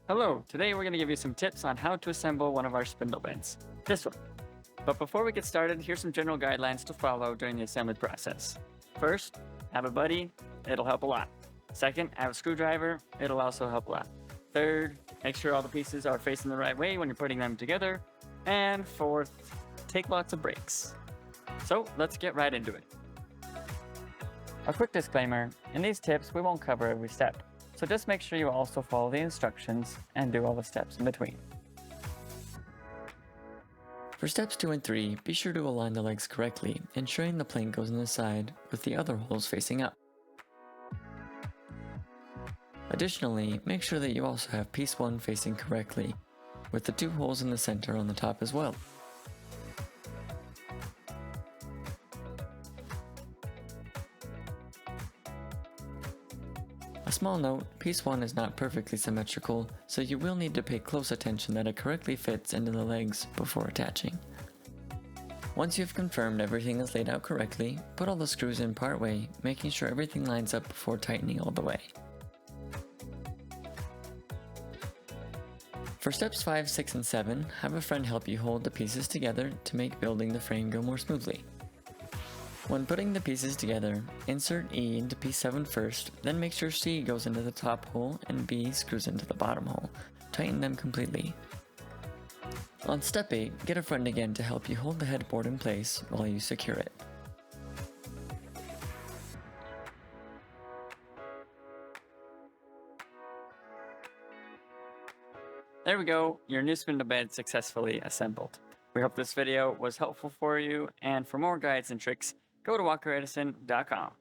Hello, today we're going to give you some tips on how to assemble one of our spindle beds. This one. But before we get started, here's some general guidelines to follow during the assembly process. First, have a buddy, it'll help a lot. Second, have a screwdriver, it'll also help a lot. Third, make sure all the pieces are facing the right way when you're putting them together. And fourth, take lots of breaks. So let's get right into it. A quick disclaimer, in these tips we won't cover every step, so just make sure you also follow the instructions and do all the steps in between. For steps 2 and 3, be sure to align the legs correctly, ensuring the plank goes on the side with the other holes facing up. Additionally, make sure that you also have piece 1 facing correctly, with the 2 holes in the center on the top as well. A small note, piece 1 is not perfectly symmetrical, so you will need to pay close attention that it correctly fits into the legs before attaching. Once you've confirmed everything is laid out correctly, put all the screws in part way, making sure everything lines up before tightening all the way. For steps 5, 6, and 7, have a friend help you hold the pieces together to make building the frame go more smoothly. When putting the pieces together, insert E into piece 7 first, then make sure C goes into the top hole and B screws into the bottom hole. Tighten them completely. On step 8, get a friend again to help you hold the headboard in place while you secure it. There we go, your new spindle bed successfully assembled. We hope this video was helpful for you, and for more guides and tricks, go to walkeredison.com.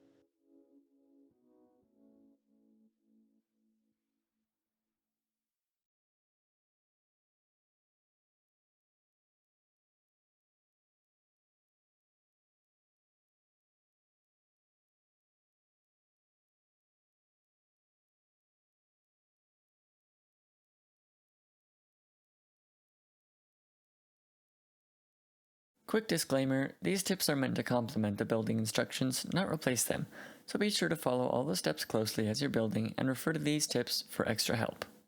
Quick disclaimer, these tips are meant to complement the building instructions, not replace them, so be sure to follow all the steps closely as you're building and refer to these tips for extra help.